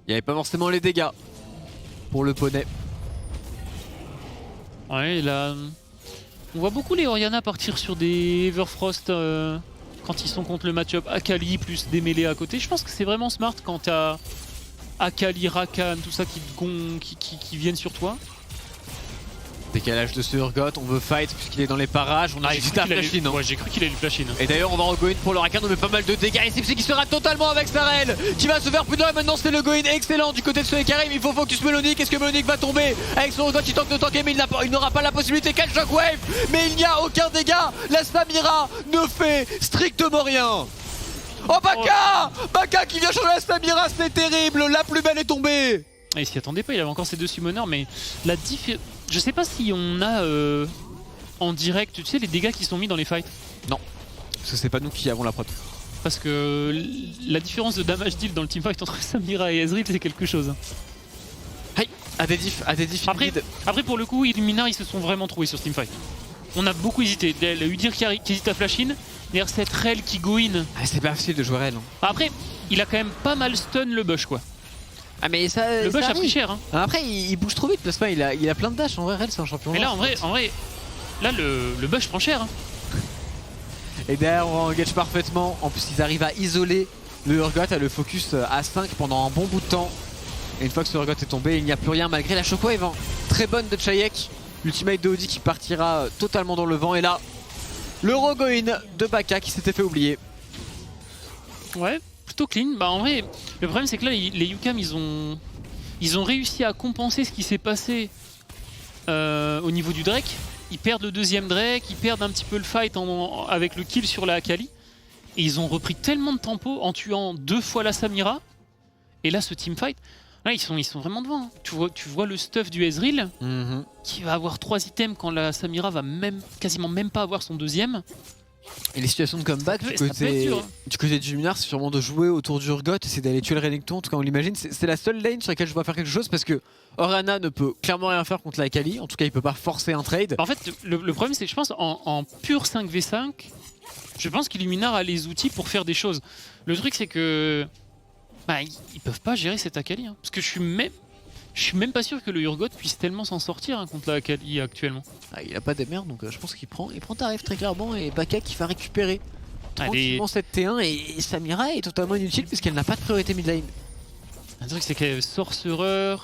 Il n'y avait pas forcément les dégâts pour le poney.
Ouais, là, on voit beaucoup les Orianna partir sur des Everfrost quand ils sont contre le match-up Akali plus des mêlées à côté. Je pense que c'est vraiment smart quand t'as Akali, Rakan, tout ça qui viennent sur toi.
Décalage de ce Urgot, on veut fight puisqu'il est dans les parages, on a hésité à flash in.
Ouais, j'ai cru qu'il allait le flash in.
Et d'ailleurs on va re-go in pour le Rakan, on met pas mal de dégâts et c'est qui se rate totalement avec Sarel qui va se faire punir. Maintenant c'est le go-in excellent du côté de ce Karim. Il faut focus Melonic, est-ce que Melonic va tomber avec son Urgot qui tente de tanker, mais il n'aura pas la possibilité. Quel shockwave, mais il n'y a aucun dégât. La Samira ne fait strictement rien. Oh Baka, Baka qui vient changer la Samira, c'est terrible. La plus belle est tombée.
Il s'y attendait pas, il avait encore ses 2 summoners, mais la je sais pas si on a en direct, tu sais, les dégâts qui sont mis dans les fights.
Non, parce que c'est pas nous qui avons la prod.
Parce que la différence de damage deal dans le teamfight entre Samira et Ezreal, c'est quelque chose.
Hey, à des diffs
après pour le coup, Illuminar ils se sont vraiment trouvés sur ce teamfight. On a beaucoup hésité. Le Udyr qui hésite à flash in, derrière cette Rel qui go in.
Ah, c'est pas facile de jouer Rel. Hein.
Après, il a quand même pas mal stun le Bush quoi.
Ah mais ça,
le Bush a pris cher hein.
Après il bouge trop vite, parce qu'il a plein de dash. En vrai Rel c'est un champion.
Mais là en vrai là le Bush prend cher hein.
Et derrière on engage parfaitement. En plus ils arrivent à isoler le Urgot, à le focus à 5 pendant un bon bout de temps. Et une fois que ce Urgot est tombé, il n'y a plus rien malgré la shockwave hein. Très bonne de Chayek. L'ultimate de Audi qui partira totalement dans le vent. Et là le Rogoin de Baka qui s'était fait oublier.
Ouais, plutôt clean. Bah en vrai, le problème c'est que là les UCAM ils ont réussi à compenser ce qui s'est passé au niveau du Drake. ils perdent le deuxième Drake, ils perdent un petit peu le fight avec le kill sur la Akali. Et ils ont repris tellement de tempo en tuant 2 fois la Samira. Et là, ce teamfight, là, ils sont vraiment devant. Hein. Tu vois le stuff du Ezreal qui va avoir 3 items quand la Samira va quasiment même pas avoir son deuxième.
Et les situations de comeback du côté du Luminar, c'est sûrement de jouer autour du Urgot, c'est d'aller tuer le Renekton, en tout cas on l'imagine. C'est la seule lane sur laquelle je dois faire quelque chose parce que Orianna ne peut clairement rien faire contre la Akali, en tout cas il peut pas forcer un trade.
En fait, le problème c'est que je pense en pur 5v5, je pense qu'Illuminar a les outils pour faire des choses. Le truc c'est que ils peuvent pas gérer cette Akali, hein, parce que je suis même pas sûr que le Urgot puisse tellement s'en sortir hein, contre la Akali actuellement.
Ah, il a pas des merdes donc je pense qu'il prend tarif très clairement et Baka qui va récupérer tranquillement cette T1 et Samira est totalement inutile puisqu'elle n'a pas de priorité mid lane.
Le truc c'est qu'elle Sorcerer,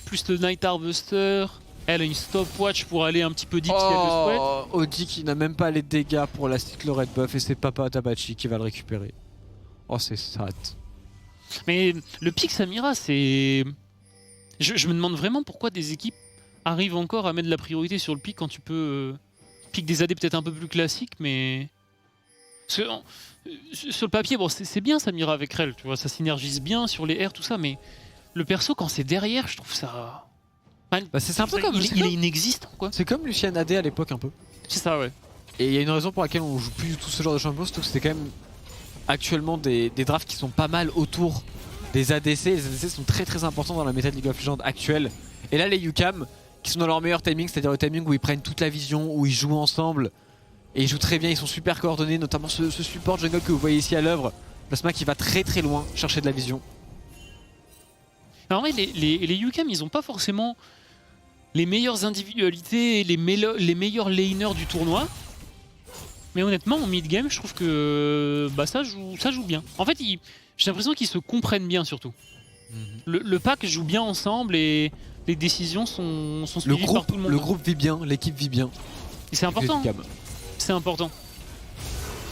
plus le Night Harvester, elle a une stopwatch pour aller un petit peu deep si elle le souhaite.
Audi qui n'a même pas les dégâts pour la cycle red buff et c'est Papa Tabachi qui va le récupérer. Oh c'est sad.
Mais le pick Samira c'est... Je me demande vraiment pourquoi des équipes arrivent encore à mettre de la priorité sur le pick quand tu peux pick des AD peut-être un peu plus classiques, mais sur le papier, bon, c'est bien Samira avec Rel, tu vois, ça synergise bien sur les airs, tout ça, mais le perso quand c'est derrière, je trouve ça...
c'est un peu comme...
Il est inexistant, quoi.
C'est comme Lucian AD à l'époque un peu.
C'est ça, ouais.
Et il y a une raison pour laquelle on joue plus du tout ce genre de champion, c'est que c'était quand même actuellement des drafts qui sont pas mal autour des ADC. Les ADC sont très très importants dans la méta de League of Legends actuelle. Et là les UCAM qui sont dans leur meilleur timing, c'est-à-dire le timing où ils prennent toute la vision, où ils jouent ensemble. Et ils jouent très bien, ils sont super coordonnés, notamment ce support jungle que vous voyez ici à l'œuvre. Plasma qui va très très loin chercher de la vision.
Alors, en vrai, les UCAM ils ont pas forcément les meilleures individualités et les meilleurs laners du tournoi. Mais honnêtement en mid game je trouve que ça joue bien. En fait j'ai l'impression qu'ils se comprennent bien surtout. Le pack joue bien ensemble et les décisions sont suivies par tout le monde.
Le groupe vit bien, l'équipe vit bien.
Et c'est important. C'est important.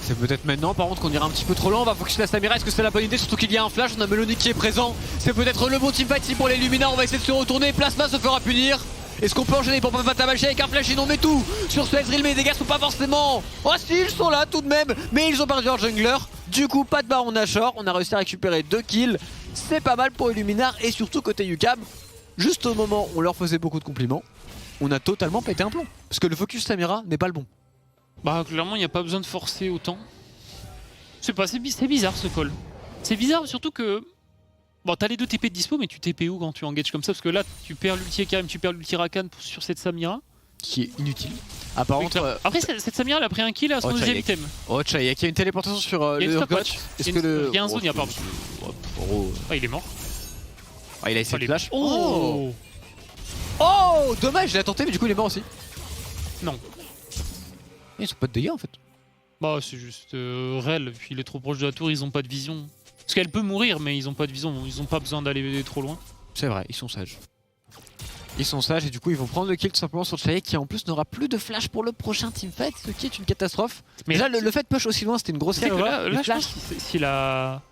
C'est peut-être maintenant par contre qu'on ira un petit peu trop loin, on va focus la Samira, est-ce que c'est la bonne idée? Surtout qu'il y a un flash, on a Melody qui est présent. C'est peut-être le bon teamfight ici pour les Lumina, on va essayer de se retourner, Plasma se fera punir. Est-ce qu'on peut enchaîner pour Papa Tabachi avec un flash? Ils n'ont met tout sur ce Ezreal, mais les dégâts sont pas forcément... Oh si, ils sont là tout de même, mais ils ont perdu leur jungler. Du coup, pas de Baron Nashor, on a réussi à récupérer 2 kills. C'est pas mal pour Illuminar et surtout côté UCAM. Juste au moment où on leur faisait beaucoup de compliments, on a totalement pété un plomb. Parce que le focus Samira n'est pas le bon.
Bah clairement, il n'y a pas besoin de forcer autant. C'est bizarre ce call. C'est bizarre surtout que... Bon, t'as les 2 TP de dispo, mais tu TP où quand tu engages comme ça? Parce que là, tu perds l'ulti Ekarim, tu perds l'ulti Rakan sur cette Samira.
Qui est inutile. Ah, par contre,
après, cette Samira, elle a pris un kill à son deuxième item.
Oh, Chayek, il y a une téléportation sur le Urgot.
Est-ce que le... Il y a un zone, pardon. Ah, il est mort.
Ah, il a essayé de flash.
Oh,
dommage, il a tenté, mais du coup, il est mort aussi.
Non.
Ils sont pas de dégâts en fait.
Bah, c'est juste Rel, puis il est trop proche de la tour, ils ont pas de vision. Parce qu'elle peut mourir, mais ils ont pas de vision, ils ont pas besoin d'aller trop loin.
C'est vrai, ils sont sages. Ils sont sages et du coup ils vont prendre le kill tout simplement sur Chayek qui en plus n'aura plus de flash pour le prochain teamfight, ce qui est une catastrophe. Mais là le fait de push aussi loin c'était une grosse erreur.
Là je pense que si la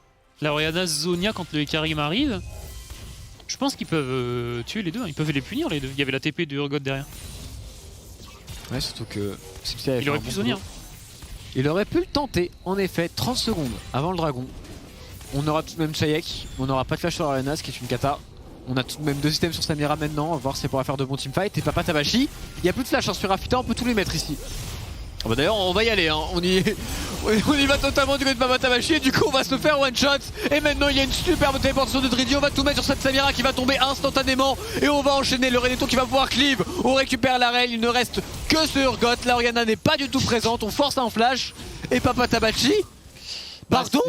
Orianna Zonia quand le Ekarim arrive, je pense qu'ils peuvent tuer les deux, ils peuvent les punir les deux. Il y avait la TP de Urgot derrière.
Ouais, surtout que
il aurait pu Zonia.
Il aurait pu le tenter, en effet, 30 secondes avant le dragon. On aura tout de même Chayek, on n'aura pas de flash sur Orianna, ce qui est une cata. On a tout de même 2 items sur Samira maintenant, on va voir si elle pourra faire de bons teamfights. Et Papa Tabachi, il n'y a plus de flash sur Rafita, on peut tous les mettre ici. Oh bah d'ailleurs on va y aller, hein. on y va totalement du côté de Papa Tabachi et du coup on va se faire one shot. Et maintenant il y a une superbe téléportation de Dridio, on va tout mettre sur cette Samira qui va tomber instantanément. Et on va enchaîner le Renekton qui va pouvoir cleave. On récupère la rail, il ne reste que ce Urgot. La Orianna n'est pas du tout présente, on force un flash. Et Papa Tabachi, pardon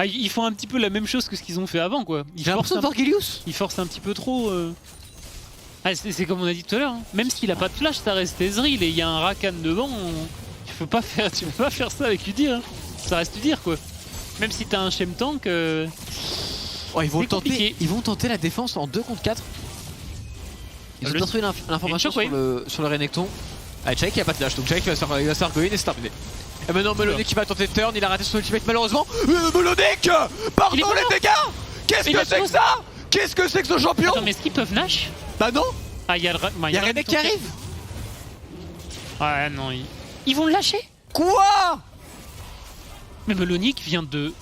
ils font un petit peu la même chose que ce qu'ils ont fait avant quoi.
J'ai l'impression de voir Gilius.
Ils forcent un petit peu trop. C'est comme on a dit tout à l'heure, hein. Même s'il a pas de flash, ça reste Ezreal et il y a un Rakan devant. Tu peux pas faire ça avec Udyr. Hein. Ça reste Udyr quoi. Même si t'as un Shem Tank.
Oh, ils vont tenter la défense en 2 contre 4. Ils ont bien trouvé l'information sur le Renekton. Ah, Chayek il a pas de flash donc Chayek il va se faire argoïne et c'est terminé. Et maintenant Melodic qui va tenter de turn, il a raté son ultimate malheureusement. Melodic, pardon les dégâts. Qu'est-ce que c'est que ça? Qu'est-ce que c'est que ce champion?
Attends mais est-ce qu'ils peuvent Nash?
Bah non.
Ah y'a
Renek qui arrive.
Ah non, ils vont le lâcher.
Quoi?
Mais Melonic vient de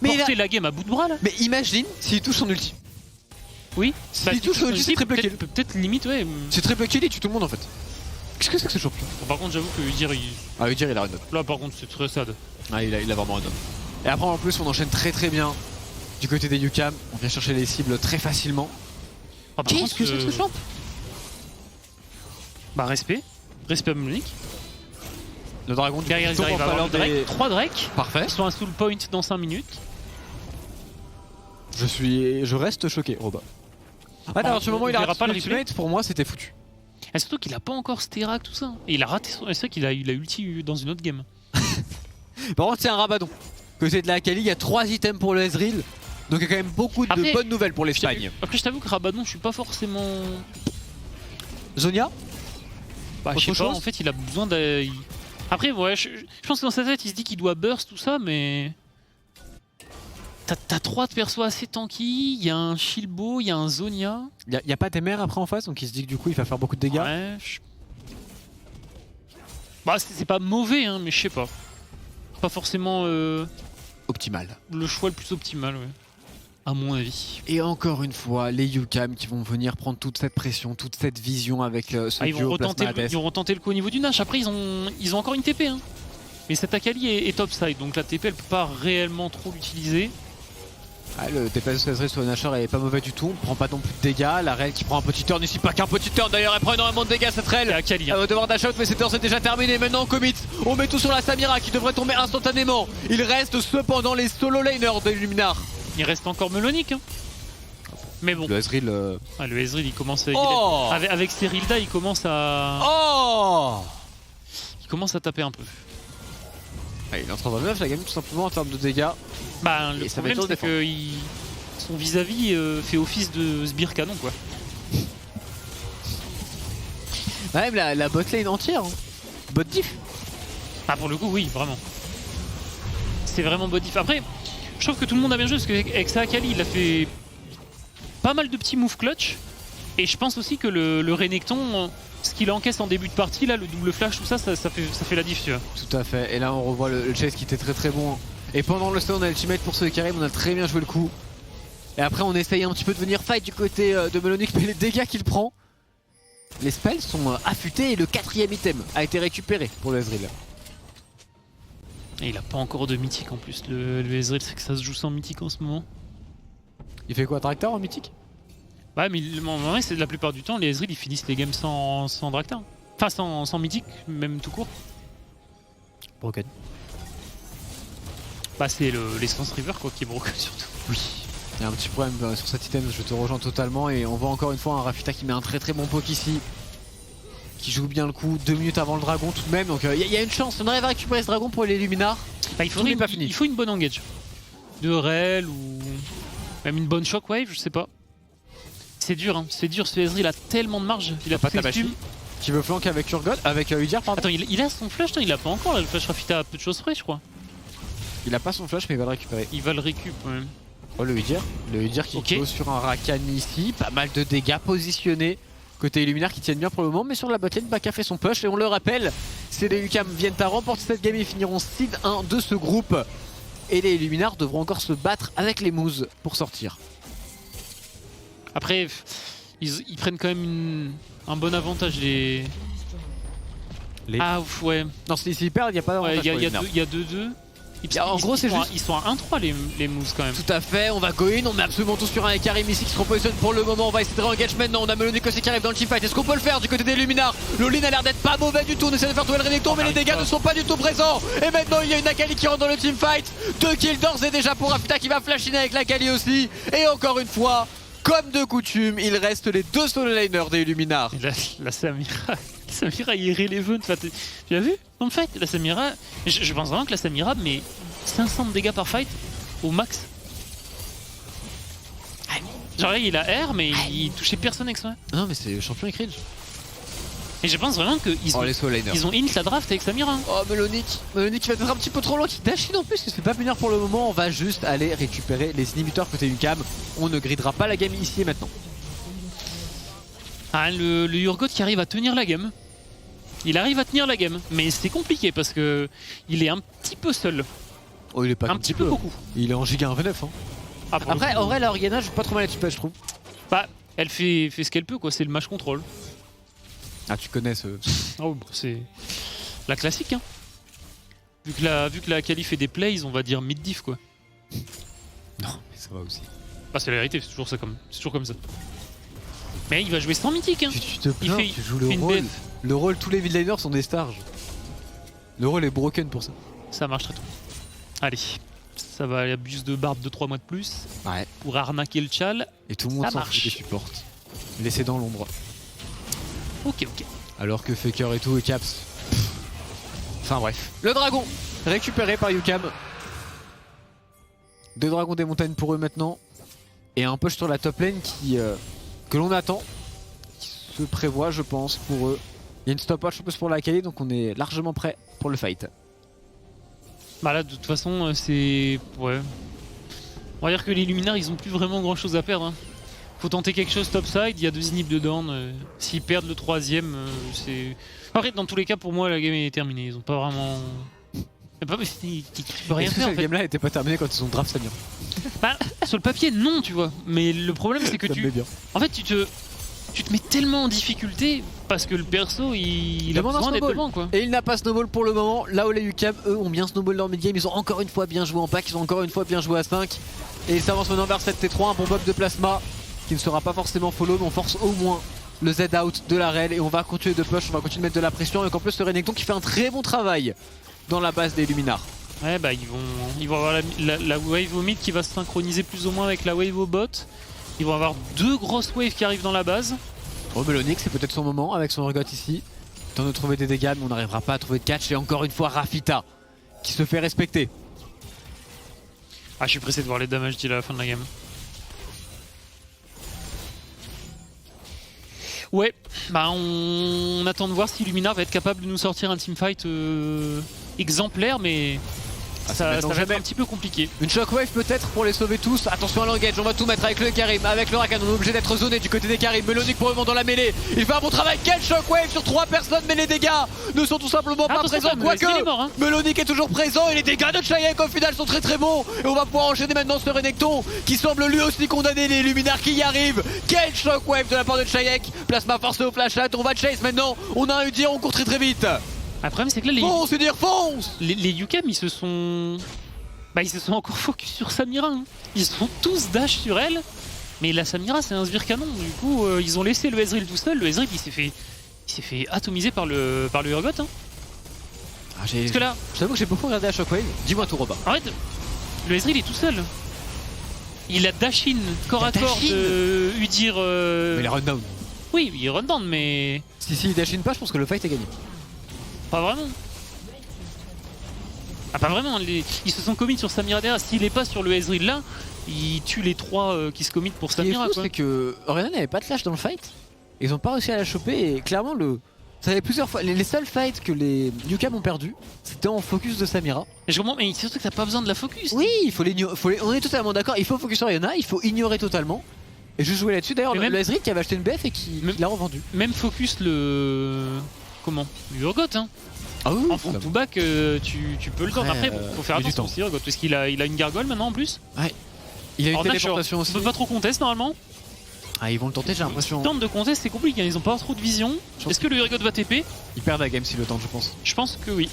porter la game à bout de bras là.
Mais imagine s'il touche son ulti.
Oui.
S'il touche son ulti, c'est triple kill.
Peut-être limite, ouais.
C'est triple kill, il tue tout le monde en fait. Qu'est-ce que c'est que ce champion?
Bon, par contre, j'avoue que Udyr,
Ah, Udyr il a run.
là par contre, c'est très sad.
Ah, il a vraiment run. Et après, en plus, on enchaîne très bien du côté des UCAM. On vient chercher les cibles très facilement.
Ah,
Qu'est-ce que c'est que ce champ?
Bah, respect. Respect à Melonic.
Le dragon du
Derrière, ils arrivent à avoir des Drake. 3 Drake.
Parfait.
Ils sont à soul point dans 5 minutes.
Je reste choqué, Roba. Ah, alors, du moment où il a raté
pas le
ultimate, pour moi, c'était foutu.
Et surtout qu'il a pas encore Sterak, tout ça. Et il a raté son. C'est vrai qu'il a ulti dans une autre game.
Par contre, c'est un Rabadon. Côté de la Akali, il y a 3 items pour le Ezreal. Donc il y a quand même beaucoup de bonnes nouvelles pour l'Espagne.
Après, je t'avoue que Rabadon, je suis pas forcément.
Zonia?
Bah, je sais pas, en fait, il a besoin de. Après, ouais, je pense que dans sa tête, il se dit qu'il doit burst tout ça, mais. T'as 3 persos assez tanky, il y a un Shilbo, il y a un Zonia.
Il y a pas Temer après en face, donc il se dit que du coup il va faire beaucoup de dégâts.
Ouais, bah, c'est pas mauvais, hein, mais je sais pas. Pas forcément
Optimal.
le choix le plus optimal, ouais. À mon avis.
Et encore une fois, les UCAM qui vont venir prendre toute cette pression, toute cette vision avec ce
Ils vont retenter le coup au niveau du Nash. Après, ils ont encore une TP, hein. Mais cette Akali est topside, donc la TP elle peut pas réellement trop l'utiliser.
Ah, le DPS sur le Nashor est pas mauvais du tout, on prend pas non plus de dégâts. La Rel qui prend un petit turn ici, pas qu'un petit turn d'ailleurs, elle prend énormément de dégâts cette Rel.
Akali,
Elle va devoir dash out, mais cette turn c'est déjà terminé. Maintenant on commit, on met tout sur la Samira qui devrait tomber instantanément. Il reste cependant les solo laners de Luminar.
Il reste encore Melonic, hein. Mais bon.
Le Ezreal.
Le Ezreal il commence à.
Oh
avec Sterilda il commence à.
Oh
Il commence à taper un peu.
Ah, il est en train de revenir la game tout simplement en termes de dégâts.
Bah, le problème c'est que son vis-à-vis fait office de sbire canon quoi.
Même la bot lane entière. Hein. Bot diff.
Ah, pour le coup, oui, vraiment. C'est vraiment bot diff. Après, je trouve que tout le monde a bien joué parce qu'avec sa Akali, il a fait pas mal de petits moves clutch. Et je pense aussi que le Renekton, ce qu'il encaisse en début de partie, là, le double flash, tout ça, ça fait la diff, tu vois.
Tout à fait. Et là, on revoit le chase qui était très bon. Et pendant le stun, on a l'ultimate pour ceux qui arrivent, on a très bien joué le coup. Et après, on essaye un petit peu de venir fight du côté de Melonic, mais les dégâts qu'il prend, les spells sont affûtés et le 4ème item a été récupéré pour le Ezreal.
Et il a pas encore de mythique en plus, le Ezreal, c'est que ça se joue sans mythique en ce moment.
Il fait quoi, Draktar en mythique?
Ouais, mais en vrai, c'est la plupart du temps, les Ezreal ils finissent les games sans Draktar. Enfin, sans mythique, même tout court.
Broken.
Bah, c'est l'essence river quoi qui est broken surtout.
Oui. Il y a un petit problème sur cet item, je te rejoins totalement. Et on voit encore une fois un Rafita qui met un très bon poke ici. Qui joue bien le coup, 2 minutes avant le dragon tout de même. Donc il y a une chance, on arrive à récupérer ce dragon pour les Luminars.
Bah, il faut une bonne engage. De Rel ou même une bonne shockwave, je sais pas. C'est dur, hein. C'est dur, ce Ezreal a tellement de marge. Il a pas de costume.
Qui veut flanquer avec Urgot, avec Udyr, pardon.
Attends, il a son flash, il a pas encore là, le flash Rafita à peu de choses près, je crois.
Il a pas son flash, mais il va le récupérer.
Il va le récup quand même.
Oh, le Udyr qui close sur un Rakan ici, pas mal de dégâts positionnés. Côté Illuminar qui tiennent bien pour le moment, mais sur la botlane, Baka fait son push et on le rappelle, c'est les UCAM viennent à remporter cette game et finiront seed 1 de ce groupe. Et les Illuminars devront encore se battre avec les Moves pour sortir.
Après, ils prennent quand même un bon avantage les... Ah ouf, ouais.
Non, s'ils perdent, il n'y a pas d'avantage.
Il y a 2-2.
En gros, c'est juste.
Ils sont à 1-3 les moves quand même.
Tout à fait, on va go in, on met absolument tout sur un Karim ici qui se repositionne pour le moment. On va essayer de re-engage maintenant. On a Melonic aussi qui arrive dans le teamfight. Est-ce qu'on peut le faire du côté des Luminars? Le lean a l'air d'être pas mauvais du tout. On essaie de faire tomber le Renekton, mais les dégâts ne sont pas du tout présents. Et maintenant, il y a une Akali qui rentre dans le teamfight. 2 kills d'ores et déjà pour Rafita qui va flashiner avec l'Akali aussi. Et encore une fois, comme de coutume, il reste les 2 solo laners des Luminars.
Et la Samira. Samira il est irrelevant. Tu as vu? En fait, la Samira, je pense vraiment que la Samira met 500 de dégâts par fight au max. Genre là, il a R, mais il touchait personne avec ça.
Non, mais c'est champion et cringe.
Et je pense vraiment qu'ils ont int la draft avec Samira.
Oh, Melonic qui va être un petit peu trop loin, qui dash in en plus, il se fait pas punir pour le moment. On va juste aller récupérer les inhibiteurs côté UCAM. On ne gridera pas la game ici et maintenant.
Ah, le Urgot qui arrive à tenir la game. Il arrive à tenir la game, mais c'est compliqué parce que il est un petit peu seul.
Oh, il est pas
Un petit peu beaucoup.
Il est en giga 1v9. Hein.
Ah, pour le
Après,
coup,
en vrai, la Oriana joue pas trop mal là-dessus, je trouve.
bah, elle fait ce qu'elle peut, quoi. C'est le match control.
Ah, tu connais ce.
Oh, bah, c'est la classique, hein. Vu que la qualif fait des plays, on va dire mid-diff, quoi.
Non, mais ça va aussi.
Bah, c'est la vérité, c'est toujours comme ça. Mais il va jouer sans mythique, hein.
Tu te plains,
fait-
tu joues
il
le
fait une
rôle.
BF.
Le rôle, tous les midlaners sont des stars. Le rôle est broken pour ça.
Ça marche très tôt. Allez, ça va aller à bus de barbe de 3 mois de plus
Ouais.
pour arnaquer le chal.
Et tout le monde
Ça
s'en
marche.
fout des supports. Laissé dans l'ombre.
Ok.
Alors que Faker et tout et Caps. Enfin bref. Le dragon récupéré par Yukam. 2 dragons des montagnes pour eux maintenant. Et un push sur la top lane que l'on attend. Qui se prévoit je pense pour eux. Il y a une stopwatch en plus pour la Kali donc on est largement prêt pour le fight.
Bah là, de toute façon, c'est... Ouais. On va dire que les Luminars, ils ont plus vraiment grand chose à perdre, hein. Faut tenter quelque chose topside, il y a 2 inhibs de down. S'ils perdent le 3ème, c'est... Après, dans tous les cas, pour moi, la game est terminée. Ils ont pas vraiment... Tu peux rien faire, en
Cette
fait.
game là était pas terminée quand ils ont draft Samir.
Bah, sur le papier, non, tu vois. Mais le problème, c'est que
Ça me met bien.
En fait, tu te mets tellement en difficulté parce que le perso, il a
Demande un
besoin d'être
snowball.
devant, quoi.
Et il n'a pas snowball pour le moment. Là où les UCAM, eux, ont bien snowball dans le mid-game. Ils ont encore une fois bien joué en pack. Ils ont encore une fois bien joué à 5. Et ils s'avancent maintenant vers 7T3. Un bon bob de plasma qui ne sera pas forcément follow. Mais on force au moins le Z out de la rel. Et on va continuer de push. On va continuer de mettre de la pression. Et en plus, le Renekton qui fait un très bon travail dans la base des Luminars.
Ouais, bah, ils vont avoir la wave au mid qui va se synchroniser plus ou moins avec la wave au bot. Ils vont avoir 2 grosses waves qui arrivent dans la base.
Oh, Melonic, c'est peut-être son moment avec son Urgot ici. Temps de trouver des dégâts, mais on n'arrivera pas à trouver de catch. Et encore une fois, Rafita qui se fait respecter.
Ah, je suis pressé de voir les damages deal à la fin de la game. Ouais, bah on attend de voir si Luminar va être capable de nous sortir un teamfight exemplaire, mais ça va être un petit peu compliqué.
Une shockwave peut-être pour les sauver tous. Attention à l'engage, on va tout mettre avec le Karim, avec le Rakan. On est obligé d'être zoné du côté des Karim. Melonic pour le moment dans la mêlée. Il fait un bon travail. Quel shockwave sur 3 personnes, mais les dégâts ne sont tout simplement pas présents. Quoique
hein.
Melonic est toujours présent et les dégâts de Chayek au final sont très très bons. Et on va pouvoir enchaîner maintenant ce Renekton qui semble lui aussi condamner les Luminars qui y arrivent. Quel shockwave de la part de Chayek. Plasma forcé au flashat. On va chase maintenant. On a un Udyr, on court très très vite.
Le problème, c'est que là,
Fonce Udyr, fonce.
les UCAM, ils se sont encore focus sur Samira, hein. Ils sont tous dash sur elle, mais la Samira c'est un sbire canon. Du coup, ils ont laissé le Ezreal tout seul. Le Ezreal il s'est fait atomiser par le Urgot, hein. Parce que là,
je t'avoue que j'ai beaucoup regardé la shockwave. Dis-moi tout, Robin.
en fait, le Ezreal est tout seul. Il a dash in corps à corps de Udyr.
Mais il est rundown.
Oui, il run down, mais
Si il dash in pas, je pense que le fight est gagné.
pas vraiment. Ah, pas vraiment, ils se sont commit sur Samira derrière. S'il est pas sur le Ezreal là, il tue les 3 qui se commit pour
Ce qui est
Samira,
fou,
quoi.
c'est que Oriana n'avait pas de flash dans le fight. Ils ont pas réussi à la choper et clairement ça avait plusieurs fois. Les seuls fights que les UCAM ont perdu, c'était en focus de Samira.
Mais je comprends, mais c'est surtout que t'as pas besoin de la focus.
Oui, il faut l'ignorer. On est totalement d'accord. Il faut focus sur Oriana, il faut ignorer totalement. Et juste jouer là-dessus. D'ailleurs,
Et
le Ezreal qui avait acheté une BF et qui l'a revendu.
Même focus le Urgot, hein.
Ah oui,
En front to back, tu peux le tendre. Après, faut faire
il y a du
attention aussi, Urgot, parce qu'il a une gargole maintenant en plus.
il a une
Alors,
téléportation aussi.
On peut pas trop contest normalement.
Ah, ils vont le tenter, j'ai l'impression.
Tente de contest, c'est compliqué, hein. Ils ont pas trop de vision. Est-ce que le Urgot va TP?
Ils perdent la game s'ils le tentent, je pense.
Je pense que oui.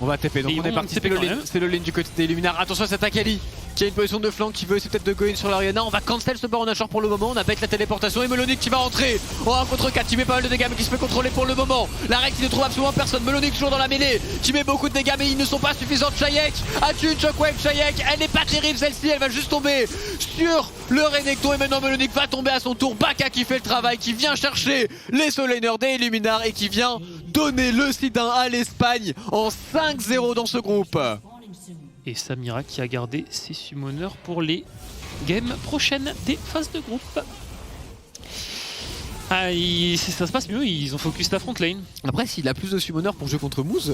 On va TP, donc
Et
on
ils
est
vont
parti.
TP quand même.
C'est le lane du côté des Luminars. Attention à cette Akali qui a une position de flanc qui veut essayer peut-être de go in sur l'Ariana. On va cancel ce Baron Nashor pour le moment. On a bête la téléportation et Melonic qui va rentrer. Oh, 1 contre 4 qui met pas mal de dégâts mais qui se fait contrôler pour le moment. La règle qui ne trouve absolument personne. Melonic toujours dans la mêlée qui met beaucoup de dégâts mais ils ne sont pas suffisants. Chayek a-tu une shockwave? Chayek, elle n'est pas terrible celle-ci. Elle va juste tomber sur le Renekton et maintenant Melonic va tomber à son tour. Baka qui fait le travail, qui vient chercher les solaners des Luminars et qui vient donner le Sidin à l'Espagne en 5-0 dans ce groupe.
Et Samira qui a gardé ses summoners pour les games prochaines des phases de groupe. Ah, ça se passe mieux, ils ont focus la front lane.
Après, s'il a plus de summoners pour jouer contre Moose,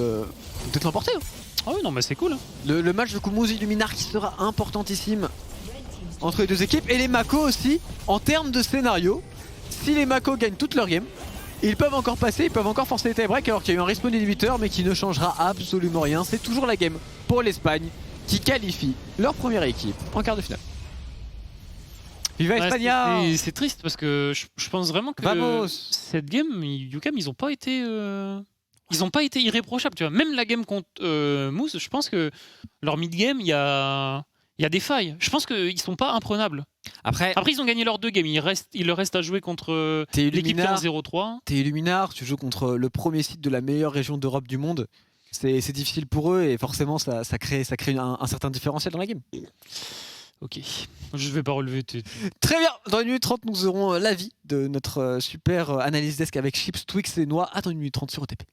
peut-être l'emporter. Hein.
Ah oui, non, mais c'est cool. Hein.
Le match de Moose Illuminar qui sera importantissime entre les deux équipes. Et les Mako aussi, en termes de scénario, si les Mako gagnent toute leur game, Ils peuvent encore passer, ils peuvent encore forcer les tie-breaks alors qu'il y a eu un respawn inhibiteur mais qui ne changera absolument rien. C'est toujours la game pour l'Espagne qui qualifie leur première équipe en quart de finale. Viva
Ouais,
España!
c'est triste parce que je pense vraiment que
Vamos!
cette game, UCAM, ils ont pas été. Ils ont pas été irréprochables, tu vois. Même la game contre Mousse, je pense que leur mid-game, il y a des failles. Je pense qu'ils sont pas imprenables. Après, ils ont gagné leurs 2 games. Il leur reste à jouer contre l'équipe 15-0-3.
T'es Illuminar, tu joues contre le premier site de la meilleure région d'Europe du monde. C'est difficile pour eux et forcément ça crée un certain différentiel dans la game.
Ok, je vais pas relever.
Très bien, dans 1 minute 30, nous aurons l'avis de notre super analyse desk avec Chips, Twix et Noix. Attends 1 minute 30 sur OTP.